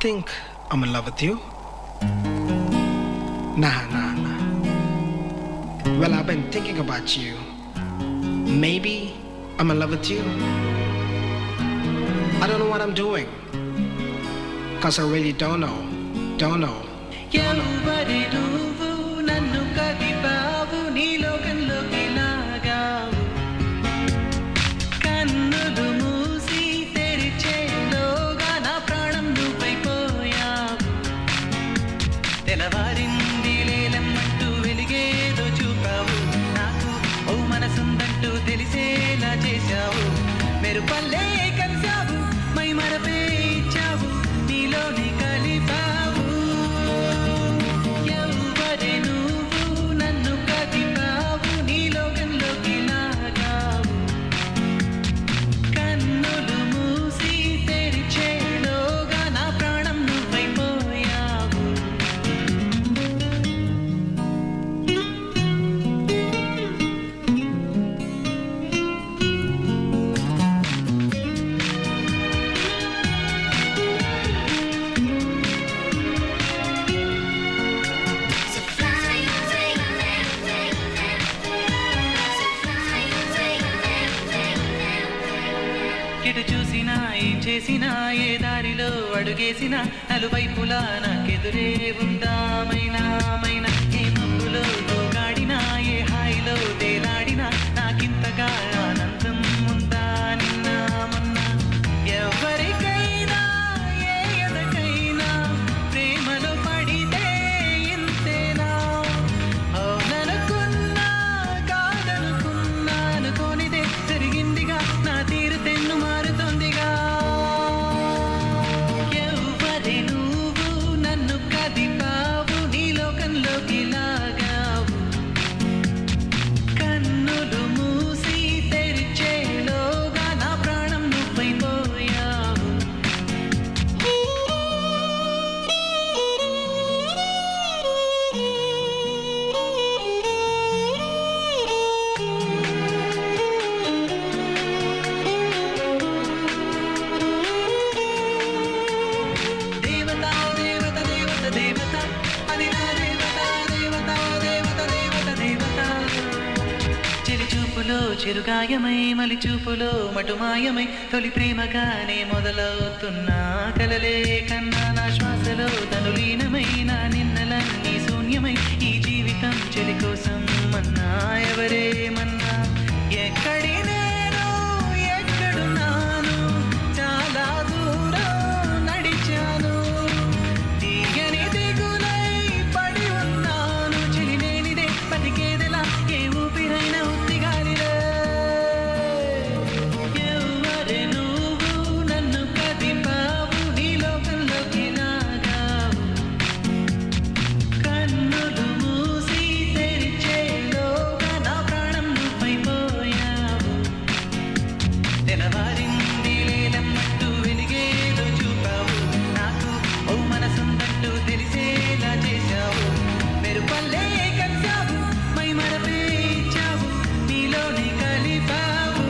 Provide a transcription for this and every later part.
think I'm in love with you. Nah. Well, I've been thinking about you. Maybe I'm in love with you. I don't know what I'm doing, 'cause I really don't know. ఎవరి నువ్వు నన్ను కదిపావు నీ లోకంలోకి లాగావు కన్నులు మూసి తెరిచేలోగా నా ప్రాణం నువ్వైపోయావు తెల్లవారింది లేలమ్మంటూ వెలిగేదో చూపావు నాకు ఓ మనసుందంటూ తెలిసేలా చేశావు మెరుపల్లే కలిసావు మై మరపే ఇచ్చావు నీలోనే కలిపావు ఎటు చూసినా ఏం చేసినా ఏ దారిలో అడుగేసినా నలువైపులా నాకెదురే ఉందామైనా ఏ మబ్బులో దూగాడినా ఏ హాయిలో తేలాడినా నాకింతగా ఆనందం ఉందా నిన్న మొన్న ఎవరికైనా ఏ ఎదకైనా ప్రేమలో పడితే ఇంతేనా అవుననుకున్నా కాదనుకున్నా అనుకోనిదే జరిగిందిగా నా తీరు తెన్ను మారుతోందిగా ఎవరి నువ్వు నన్ను కదిపావు నీ లోకంలోకి లాగావు కన్నులు మూసి తెరిచేలోగా నా ప్రాణం నువ్వైపోయావు దేవత దేవత దేవత దేవత అది నా దేవత చెలి చూపులో చిరుగాయమై మలి చూపులో మటుమాయమై తొలి ప్రేమగానే మొదలవుతున్నా కలలే కన్నా నా శ్వాసలో తను లీనమై నా నిన్నలన్నీ శూన్యమై ఈ జీవితం చెలి కోసం మన్నా ఎవరేమన్నా ఎక్కడి నేను ఎక్కడున్నాను చాలా దూరం నడిచాను తీయని దిగులై పడి ఉన్నాను చెలి లేనిదే బతికేదెలా ఏ ఊపిరైనా ఉత్తిగాలిరే ఎవరి నువ్వు నన్ను కదిపావు నీ లోకంలోకి లాగావు కన్నులు మూసి తెరిచేలోగా నా ప్రాణం నువ్వైపోయావు తెల్లవారింది లేలమ్మంటూ వెలిగేదో చూపావు నాకు ఓ మనసుందంటూ తెలిసేలా చేశావు మెరుపల్లే కలిసావు మై మరపే ఇచ్చావు నీలోనే కలిపావు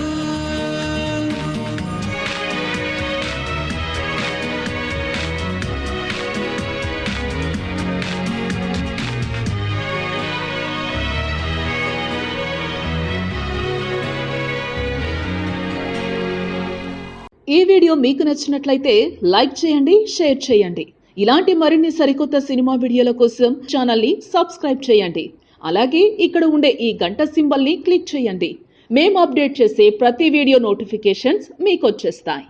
ఈ వీడియో మీకు నచ్చినట్లయితే లైక్ చేయండి, షేర్ చేయండి. ఇలాంటి మరిన్ని సరికొత్త సినిమా వీడియోల కోసం ఛానల్ని సబ్స్క్రైబ్ చేయండి. అలాగే ఇక్కడ ఉండే ఈ గంట సింబల్ని క్లిక్ చేయండి. మేము అప్డేట్ చేసే ప్రతి వీడియో నోటిఫికేషన్స్ మీకు వచ్చేస్తాయి.